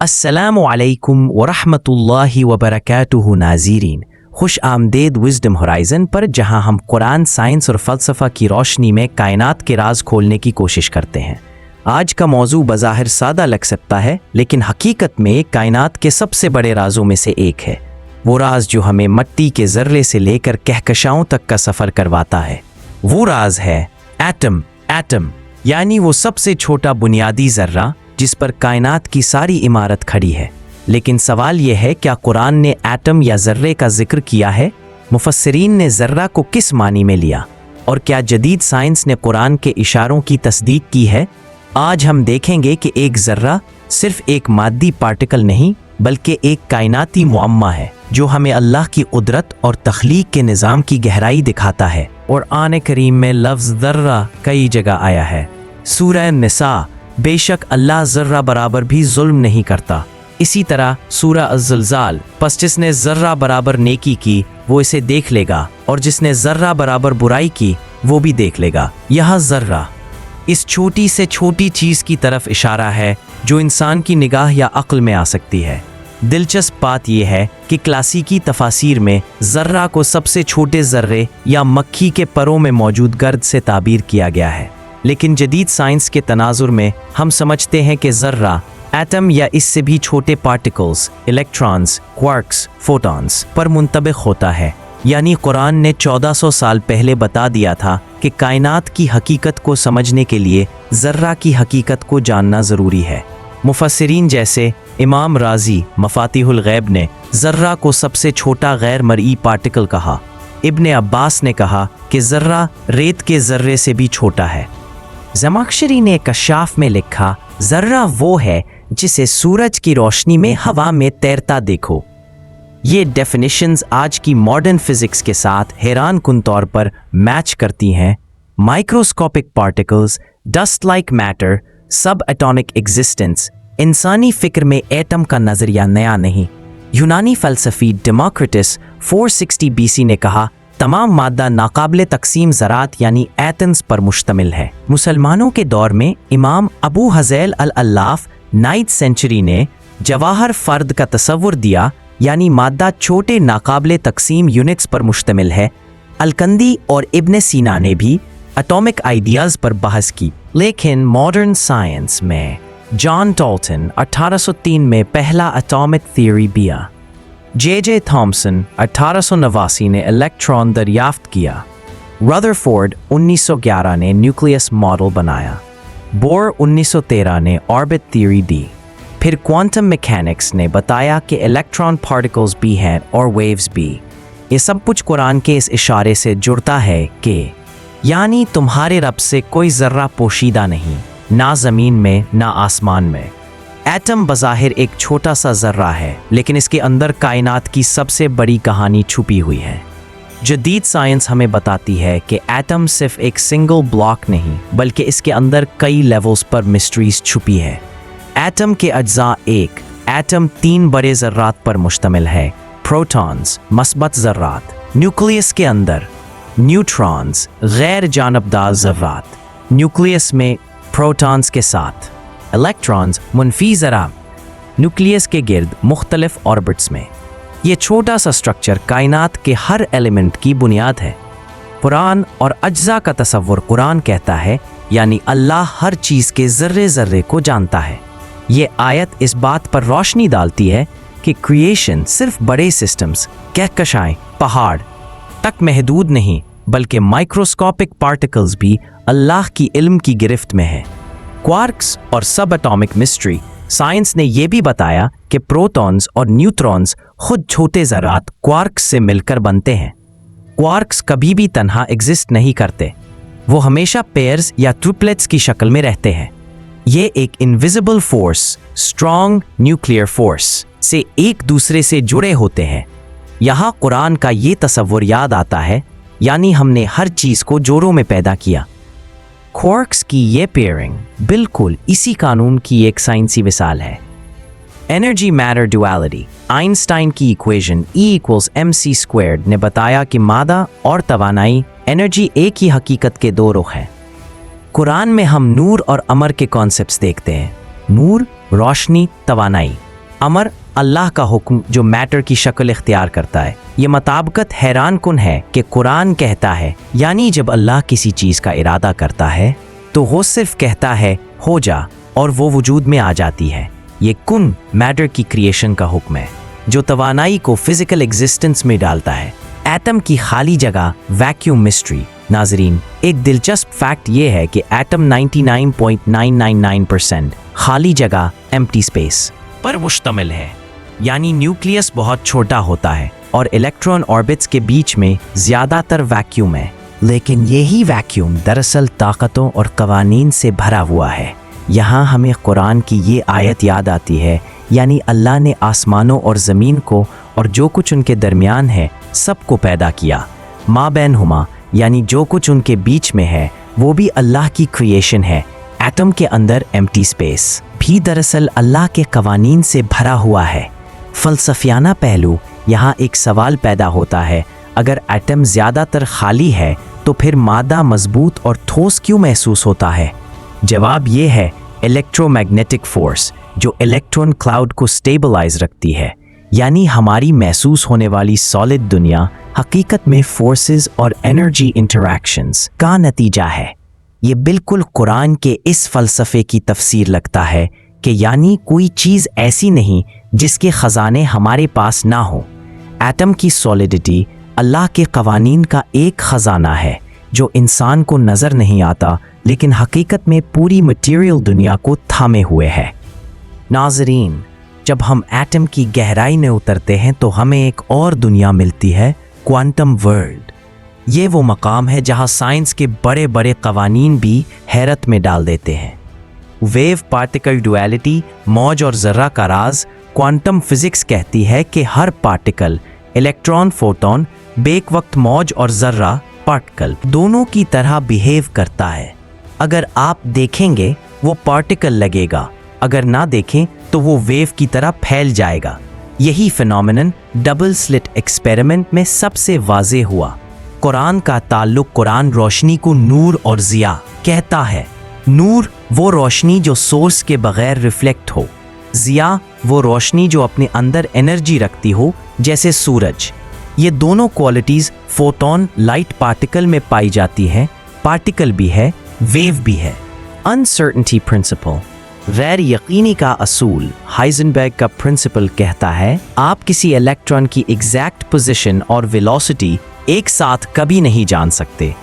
السلام علیکم ورحمۃ اللہ وبرکاتہ ناظرین، خوش آمدید وزڈم ہورائزن پر، جہاں ہم قرآن، سائنس اور فلسفہ کی روشنی میں کائنات کے راز کھولنے کی کوشش کرتے ہیں۔ آج کا موضوع بظاہر سادہ لگ سکتا ہے، لیکن حقیقت میں کائنات کے سب سے بڑے رازوں میں سے ایک ہے۔ وہ راز جو ہمیں مٹی کے ذرے سے لے کر کہکشاؤں تک کا سفر کرواتا ہے۔ وہ راز ہے ایٹم، یعنی وہ سب سے چھوٹا بنیادی ذرہ جس پر کائنات کی ساری عمارت کھڑی ہے۔ لیکن سوال یہ ہے، کیا قرآن نے ایٹم یا ذرے کا ذکر کیا ہے؟ مفسرین نے ذرہ کو کس معنی میں لیا؟ اور کیا جدید سائنس نے قرآن کے اشاروں کی تصدیق کی ہے؟ آج ہم دیکھیں گے کہ ایک ذرہ صرف ایک مادی پارٹیکل نہیں، بلکہ ایک کائناتی معمہ ہے جو ہمیں اللہ کی قدرت اور تخلیق کے نظام کی گہرائی دکھاتا ہے۔ اور قرآن کریم میں لفظ ذرہ کئی جگہ آیا ہے۔ سورہ نساء، بے شک اللہ ذرہ برابر بھی ظلم نہیں کرتا۔ اسی طرح سورہ الزلزال، پس جس نے ذرہ برابر نیکی کی وہ اسے دیکھ لے گا، اور جس نے ذرہ برابر برائی کی وہ بھی دیکھ لے گا۔ یہاں ذرہ اس چھوٹی سے چھوٹی چیز کی طرف اشارہ ہے جو انسان کی نگاہ یا عقل میں آ سکتی ہے۔ دلچسپ بات یہ ہے کہ کلاسیکی تفاسیر میں ذرہ کو سب سے چھوٹے ذرے یا مکھی کے پروں میں موجود گرد سے تعبیر کیا گیا ہے، لیکن جدید سائنس کے تناظر میں ہم سمجھتے ہیں کہ ذرہ ایٹم یا اس سے بھی چھوٹے پارٹیکلز، الیکٹرانز، کوارکس، فوٹونز پر منطبق ہوتا ہے۔ یعنی قرآن نے 1400 سال پہلے بتا دیا تھا کہ کائنات کی حقیقت کو سمجھنے کے لیے ذرہ کی حقیقت کو جاننا ضروری ہے۔ مفسرین جیسے امام رازی مفاتیح الغیب نے ذرہ کو سب سے چھوٹا غیر مرئی پارٹیکل کہا۔ ابن عباس نے کہا کہ ذرہ ریت کے ذرے سے بھی چھوٹا ہے۔ زمخشری نے کشاف میں لکھا، ذرہ وہ ہے جسے سورج کی روشنی میں ہوا میں تیرتا دیکھو۔ یہ ڈیفینیشنز آج کی ماڈرن فزکس کے ساتھ حیران کن طور پر میچ کرتی ہیں۔ Microscopic particles, dust like matter, subatomic existence. انسانی فکر میں ایٹم کا نظریہ نیا نہیں۔ یونانی فلسفی ڈیموکریٹس 460 BC نے کہا، تمام مادہ ناقابل تقسیم ذرات یعنی ایٹمز پر مشتمل ہے۔ مسلمانوں کے دور میں امام ابو ہذیل العلاف 9th سینچری نے جواہر فرد کا تصور دیا، یعنی مادہ چھوٹے ناقابل تقسیم یونٹس پر مشتمل ہے۔ الکندی اور ابن سینا نے بھی اٹامک آئیڈیاز پر بحث کی، لیکن ماڈرن سائنس میں جان ڈالٹن 1803 میں پہلا اٹامک تھیوری دیا۔ جے تھامسن 1889 نے الیکٹران دریافت کیا۔ رادرفورڈ 1911 نے نیوکلیس ماڈل بنایا۔ بور 1913 نے آربٹ تھیوری دی۔ پھر کوانٹم میکینکس نے بتایا کہ الیکٹران پارٹیکلز بھی ہیں اور ویوز بھی۔ یہ سب کچھ قرآن کے اس اشارے سے جڑتا ہے کہ یعنی تمہارے رب سے کوئی ذرہ پوشیدہ نہیں، نہ زمین میں نہ آسمان میں۔ ایٹم بظاہر ایک چھوٹا سا ذرہ ہے، لیکن اس کے اندر کائنات کی سب سے بڑی کہانی چھپی ہوئی ہے۔ جدید سائنس ہمیں بتاتی ہے کہ ایٹم صرف ایک سنگل بلاک نہیں، بلکہ اس کے اندر کئی لیولز پر مسٹریز چھپی ہے۔ ایٹم کے اجزاء ایک ایٹم 3 بڑے ذرات پر مشتمل ہے: پروٹونز، مثبت ذرات، نیوکلیس کے اندر نیوٹرونز، غیر جانبدار ذرات، نیوکلیس میں پروٹونز کے ساتھ، الیکٹرونز، منفی ذرات، نیوکلیس کے گرد مختلف آربٹس میں۔ یہ چھوٹا سا سٹرکچر کائنات کے ہر ایلیمنٹ کی بنیاد ہے۔ قرآن اور اجزاء کا تصور قرآن کہتا ہے، یعنی اللہ ہر چیز کے ذرے ذرے کو جانتا ہے۔ یہ آیت اس بات پر روشنی ڈالتی ہے کہ کریشن صرف بڑے سسٹمز، کہکشائیں، پہاڑ تک محدود نہیں، بلکہ مائکروسکوپک پارٹیکلز بھی اللہ کی علم کی گرفت میں ہے۔ کوارکس اور سب ایٹامک مسٹری، سائنس نے یہ بھی بتایا کہ پروٹونز اور نیوٹرونز خود چھوٹے ذرات کوارکس سے مل کر بنتے ہیں۔ کوارکس کبھی بھی تنہا ایگزسٹ نہیں کرتے، وہ ہمیشہ پیئرز یا ٹرپلیٹس کی شکل میں رہتے ہیں۔ یہ ایک invisible force, strong nuclear force سے ایک دوسرے سے جڑے ہوتے ہیں۔ یہاں قرآن کا یہ تصور یاد آتا ہے، یعنی ہم نے ہر چیز کو جوڑوں میں پیدا کیا۔ کوارکس کی یہ پیئرنگ بالکل اسی قانون کی ایک سائنسی مثال ہے۔ انرجی میٹر ڈوالٹی، آئنسٹائن کی ایکویشن E=mc² نے بتایا کہ مادہ اور توانائی، انرجی ایک ہی حقیقت کے دو رخ ہیں۔ قرآن میں ہم نور اور امر کے کانسیپٹس دیکھتے ہیں۔ نور روشنی، توانائی، अमर अल्लाह का हुक्म जो मैटर की शक्ल इख्तियार करता है। ये मुताबिकत हैरान कुन है कि कुरान कहता है, यानी जब अल्लाह किसी चीज़ का इरादा करता है तो वो सिर्फ कहता है हो जा और वो वजूद में आ जाती है। ये कुन मैटर की क्रिएशन का हुक्म है जो तवानाई को फिजिकल एग्जिस्टेंस में डालता है। एटम की खाली जगह वैक्यूम मिस्ट्री। नाजरीन, एक दिलचस्प फैक्ट ये है कि एटम 99.999% खाली जगह एम्प्टी स्पेस पर मुश्तमिल है, यानी न्यूक्लियस बहुत छोटा होता है और इलेक्ट्रॉन ऑर्बिट्स के बीच में ज़्यादातर वैक्यूम है। लेकिन यही वैक्यूम दरअसल ताकतों और कवानीन से भरा हुआ है। यहाँ हमें कुरान की ये आयत याद आती है, यानी अल्लाह ने आसमानों और ज़मीन को और जो कुछ उनके दरमियान है सबको पैदा किया। माँ बैन हुमा, यानी जो कुछ उनके बीच में है वो भी अल्लाह की क्रिएशन है। एटम के अंदर एम्प्टी स्पेस भी दरअसल अल्लाह के कवानीन से भरा हुआ है। फ़लसफ़ियाना पहलू यहाँ एक सवाल पैदा होता है, अगर एटम ज़्यादातर खाली है तो फिर मादा मजबूत और ठोस क्यों महसूस होता है? जवाब ये है इलेक्ट्रोमैग्नेटिक फोर्स, जो इलेक्ट्रॉन क्लाउड को स्टेबलाइज रखती है। यानी हमारी महसूस होने वाली सॉलिड दुनिया हकीकत में फोर्सेस और एनर्जी इंटरैक्शंस का नतीजा है। ये बिल्कुल कुरान के इस फ़लसफ़े की तफसीर लगता है कि यानी कोई चीज़ ऐसी नहीं जिसके ख़जाने हमारे पास ना हो। एटम की सॉलिडिटी अल्लाह के कवानीन का एक ख़जाना है जो इंसान को नज़र नहीं आता, लेकिन हकीकत में पूरी मटीरियल दुनिया को थामे हुए है। नाज़रीन, जब हम एटम की गहराई में उतरते हैं तो हमें एक और दुनिया मिलती है, क्वांटम वर्ल्ड। ये वो मकाम है जहाँ साइंस के बड़े बड़े कवानीन भी हैरत में डाल देते हैं। वेव पार्टिकल डुअलिटी, मौज और ज़र्रा का राज। क्वांटम फिजिक्स कहती है कि हर पार्टिकल, इलेक्ट्रॉन, फोटोन, बेक वक्त मौज और ज़र्रा पार्टिकल दोनों की तरह बिहेव करता है। अगर आप देखेंगे वो पार्टिकल लगेगा, अगर ना देखें तो वो वेव की तरह फैल जाएगा। यही फिनोमेनन डबल स्लिट एक्सपेरिमेंट में सबसे वाज़ेह हुआ। कुरान का ताल्लुक, कुरान रोशनी को नूर और ज़िया कहता है। नूर वो रोशनी जो सोर्स के बगैर रिफ्लेक्ट हो, ज़िया वो रोशनी जो अपने अंदर एनर्जी रखती हो, जैसे सूरज। ये दोनों क्वालिटीज़ फोटोन लाइट पार्टिकल में पाई जाती हैं। पार्टिकल भी है, वेव भी है। अनसर्टेनिटी प्रिंसिपल, गैर यकीनी का असूल। हाइजेनबर्ग का प्रिंसिपल कहता है आप किसी इलेक्ट्रॉन की एग्जैक्ट पोजीशन और वेलोसिटी एक साथ कभी नहीं जान सकते।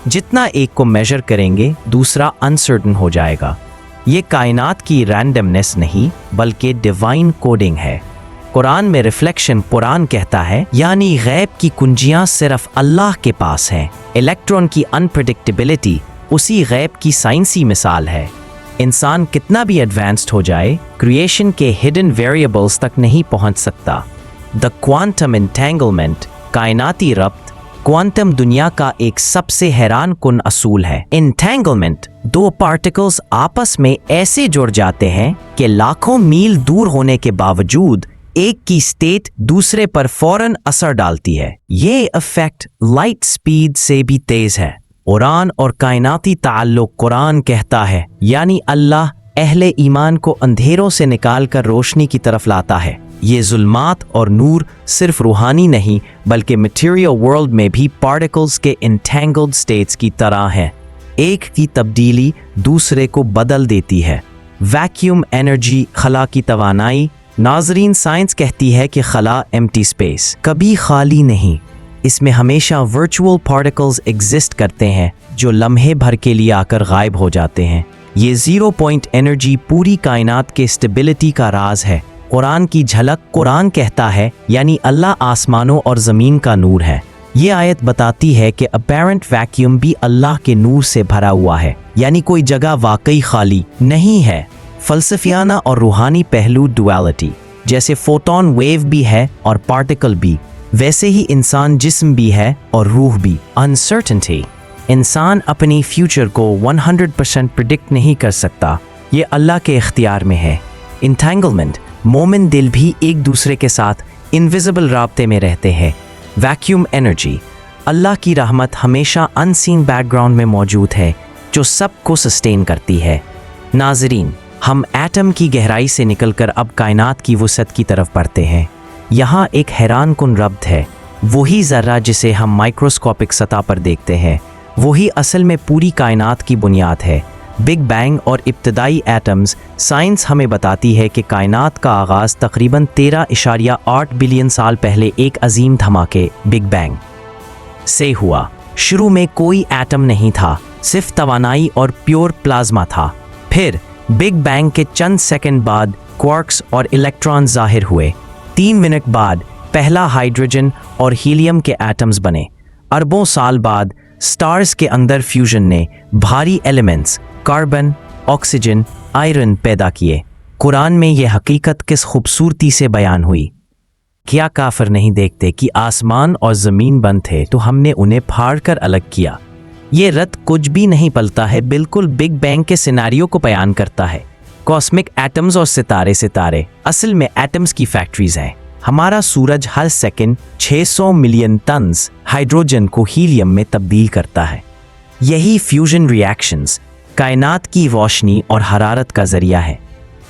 जितना एक को मेजर करेंगे दूसरा अनसर्टन हो जाएगा। ये कायनात की रैंडमनेस नहीं बल्कि डिवाइन कोडिंग है। कुरान में रिफ्लेक्शन कुरान कहता है, यानी गैब की कुंजियां सिर्फ अल्लाह के पास हैं। इलेक्ट्रॉन की अनप्रेडिक्टेबिलिटी उसी गैब की साइंसी मिसाल है। इंसान कितना भी एडवांस्ड हो जाए, क्रिएशन के हिडन वेरिएबल्स तक नहीं पहुंच सकता। द क्वांटम एंटेंगलमेंट, कायनाती रब्त, क्वांटम दुनिया का एक सबसे हैरान कुन असूल है। एंटेंगलमेंट, दो पार्टिकल्स आपस में ऐसे जुड़ जाते हैं कि लाखों मील दूर होने के बावजूद एक की स्टेट दूसरे पर फौरन असर डालती है। ये इफेक्ट लाइट स्पीड से भी तेज है। कुरान और कायनाती ताल्लुक, कुरान कहता है, यानी अल्लाह अहले ईमान को अंधेरों से निकाल कर रोशनी की तरफ लाता है। ये जुल्मात और नूर सिर्फ रूहानी नहीं बल्कि मटेरियल वर्ल्ड में भी पार्टिकल्स के एंटेंगल्ड स्टेट्स की तरह है। एक की तब्दीली दूसरे को बदल देती है। वैक्यूम एनर्जी, खला की तवानाई। नाजरीन, साइंस कहती है कि खला एम्प्टी स्पेस कभी खाली नहीं, इसमें हमेशा वर्चुअल पार्टिकल्स एग्जिस्ट करते हैं जो लम्हे भर के लिए आकर गायब हो जाते हैं। ये जीरो पॉइंट एनर्जी पूरी कायनात के स्टेबिलिटी का राज है। कुरान की झलक, कुरान कहता है, यानी अल्लाह आसमानों और ज़मीन का नूर है। ये आयत बताती है कि अपैरेंट वैक्यूम भी अल्लाह के नूर से भरा हुआ है, यानी कोई जगह वाकई खाली नहीं है। फ़लसफ़ियाना और रूहानी पहलू डुअलिटी, जैसे फोटोन वेव भी है और पार्टिकल भी, वैसे ही इंसान जिस्म भी है और रूह भी। अनसर्टेनिटी, इंसान अपनी फ्यूचर को 100% प्रिडिक्ट नहीं कर सकता, ये अल्लाह के इख्तियार में है। इंटेंगलमेंट, मोमिन दिल भी एक दूसरे के साथ इनविजिबल राब्ते में रहते हैं। वैक्यूम एनर्जी, अल्लाह की रहमत हमेशा अनसीन बैकग्राउंड में मौजूद है जो सबको सस्टेन करती है। नाजरीन, हम एटम की गहराई से निकलकर अब कायनात की वुसअत की तरफ बढ़ते हैं। यहाँ एक हैरान कुन रब्त है। वही ज़र्रा जिसे हम माइक्रोस्कोपिक सतह पर देखते हैं, वही असल में पूरी कायनात की बुनियाद है। बिग बैंग और इब्तदाई एटम्स। साइंस हमें बताती है कि कायनात का आगाज़ तकरीबन 13.8 बिलियन साल पहले एक अजीम धमाके बिग बैंग से हुआ। शुरू में कोई एटम नहीं था, सिर्फ तवानाई और प्योर प्लाज्मा था। फिर बिग बैंग के चंद सेकंड बाद क्वार्क्स और इलेक्ट्रॉन ज़ाहिर हुए। 3 मिनट बाद पहला हाइड्रोजन और हीलियम के एटम्स बने। अरबों साल बाद स्टार्स के अंदर फ्यूजन ने भारी एलिमेंट्स कार्बन, ऑक्सीजन, आयरन पैदा किए। कुरान में यह हकीकत किस खूबसूरती से बयान हुई। क्या काफिर नहीं देखते कि आसमान और ज़मीन बंद थे तो हमने उन्हें फाड़ कर अलग किया। ये रत कुछ भी नहीं पलता है, बिल्कुल बिग बैंग के सिनेरियो को बयान करता है। कॉस्मिक एटम्स और सितारे असल में एटम्स की फैक्ट्रीज हैं। हमारा सूरज हर सेकंड 600 मिलियन टन्स हाइड्रोजन को हीलियम में तब्दील करता है। यही फ्यूजन रिएक्शंस कायनात की रोशनी और हरारत का जरिया है।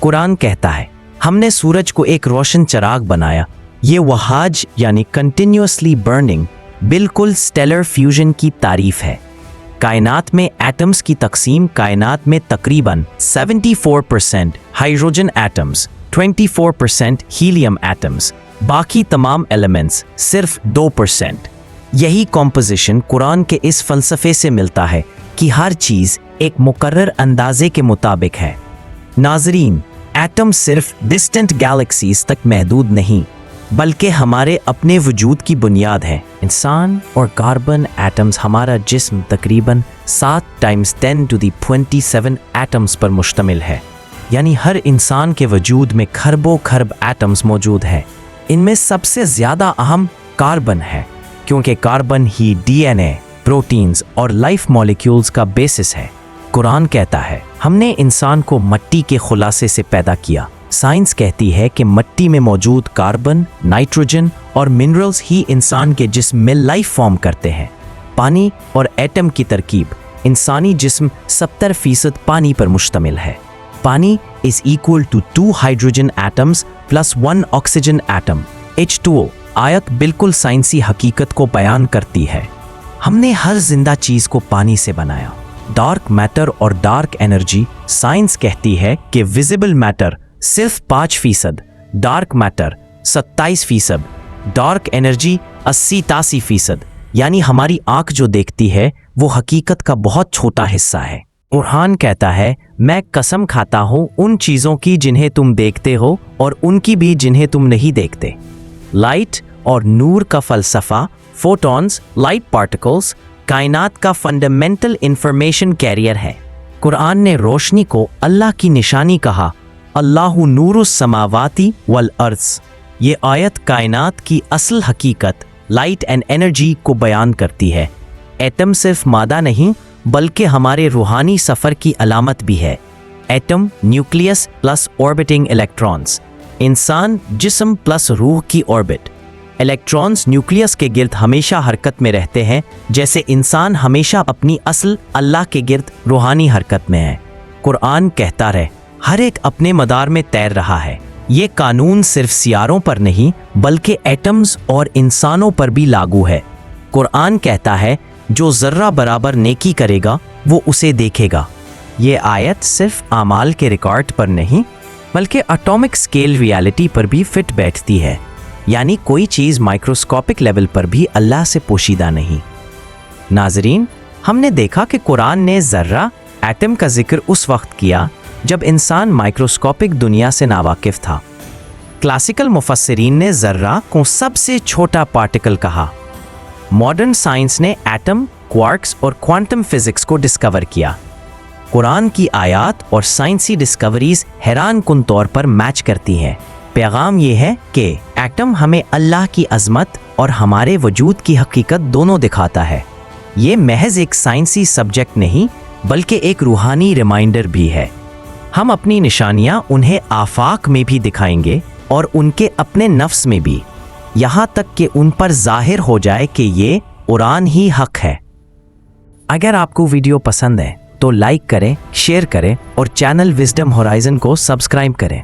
कुरान कहता है, हमने सूरज को एक रोशन चिराग बनाया। ये वहाज यानी कंटिन्यूअसली बर्निंग बिल्कुल स्टेलर फ्यूजन की तारीफ है। कायनात में एटम्स की तकसीम कायनात में तकरीबन 74% हाइड्रोजन एटम्स, 24% हीलियम एटम्स, बाकी तमाम एलिमेंट्स सिर्फ 2%। यही कॉम्पोजिशन कुरान के इस फलसफे से मिलता है कि हर चीज़ एक मुकर्रर अंदाजे के मुताबिक है। नाज़रीन, एटम सिर्फ डिस्टेंट गैलेक्सीज तक महदूद नहीं, बल्कि हमारे अपने वजूद की बुनियाद है। इंसान और कार्बन एटम्स हमारा जिस्म तकरीबन 7 × 10⁻27 एटम्स पर मुश्तमिल है। यानी हर इंसान के वजूद में खरबों खरब एटम्स मौजूद है। इनमें सबसे ज़्यादा अहम कार्बन है, क्योंकि कार्बन ही DNA, प्रोटीन्स और लाइफ मॉलिक्यूल्स का बेसिस है। कुरान कहता है, हमने इंसान को मिट्टी के खुलासे से पैदा किया। साइंस कहती है कि मिट्टी में मौजूद कार्बन, नाइट्रोजन और मिनरल्स ही इंसान के जिस्म में लाइफ फॉर्म करते हैं। पानी और एटम की तरकीब। इंसानी जिस्म 70% पानी पर मुश्तमिल है। पानी is equal to 2 hydrogen atoms plus 1 oxygen atom, H2O। आयत बिल्कुल साइंसी हकीकत को बयान करती है। हमने हर जिंदा चीज को पानी से बनाया। डार्क मैटर और डार्क एनर्जी। साइंस कहती है कि विजिबल मैटर सिर्फ 5%, डार्क मैटर 27%, डार्क एनर्जी 80-83%। यानी हमारी आंख जो देखती है वो हकीकत का बहुत छोटा हिस्सा है। कुरान कहता है, मैं कसम खाता हूँ उन चीज़ों की जिन्हें तुम देखते हो और उनकी भी जिन्हें तुम नहीं देखते। लाइट और नूर का फलसफा। फोटॉन्स, लाइट पार्टिकल्स कायनात का फंडामेंटल इंफॉर्मेशन कैरियर है। कुरान ने रोशनी को अल्लाह की निशानी कहा। अल्लाहु नूरुस समावाती वल अर्ज़। ये आयत कायनात की असल हकीकत लाइट एंड एनर्जी को बयान करती है। एटम सिर्फ मादा नहीं बल्कि हमारे रूहानी सफ़र की अलामत भी है। Atom nucleus plus orbiting electrons. इंसान जिस्म प्लस रूह की ऑर्बिट। इलेक्ट्रॉन्स न्यूक्लियस के गिर्द हमेशा हरकत में रहते हैं, जैसे इंसान हमेशा अपनी असल अल्लाह के गिर्द रूहानी हरकत में है। कुरान कहता रहे, हर एक अपने मदार में तैर रहा है। ये कानून सिर्फ सियारों पर नहीं बल्कि एटम्स और इंसानों पर भी लागू है। कुरान कहता है, जो ज़र्रा बराबर नेकी करेगा वो उसे देखेगा। ये आयत सिर्फ आमाल के रिकॉर्ड पर नहीं बल्कि एटॉमिक स्केल रियलिटी पर भी फिट बैठती है। यानी कोई चीज़ माइक्रोस्कोपिक लेवल पर भी अल्लाह से पोशीदा नहीं। नाजरीन, हमने देखा कि कुरान ने ज़र्रा एटम का जिक्र उस वक्त किया जब इंसान माइक्रोस्कोपिक दुनिया से नावाकिफ था। क्लासिकल मुफस्सिरीन ने ज़र्रा को सबसे छोटा पार्टिकल कहा। मॉडर्न साइंस ने एटम, क्वार्क्स और क्वांटम फिजिक्स को डिस्कवर किया। कुरान की आयात और साइंसी डिस्कवरीज हैरान कुन तौर पर मैच करती हैं। पैगाम ये है कि एटम हमें अल्लाह की अज़मत और हमारे वजूद की हकीकत दोनों दिखाता है। ये महज एक साइंसी सब्जेक्ट नहीं बल्कि एक रूहानी रिमाइंडर भी है। हम अपनी निशानियाँ उन्हें आफाक में भी दिखाएंगे और उनके अपने नफ्स में भी, यहाँ तक कि उन पर जाहिर हो जाए कि ये कुरान ही हक है। अगर आपको वीडियो पसंद है تو لائک کریں، شیئر کریں اور چینل وزڈم ہورائزن کو سبسکرائب کریں۔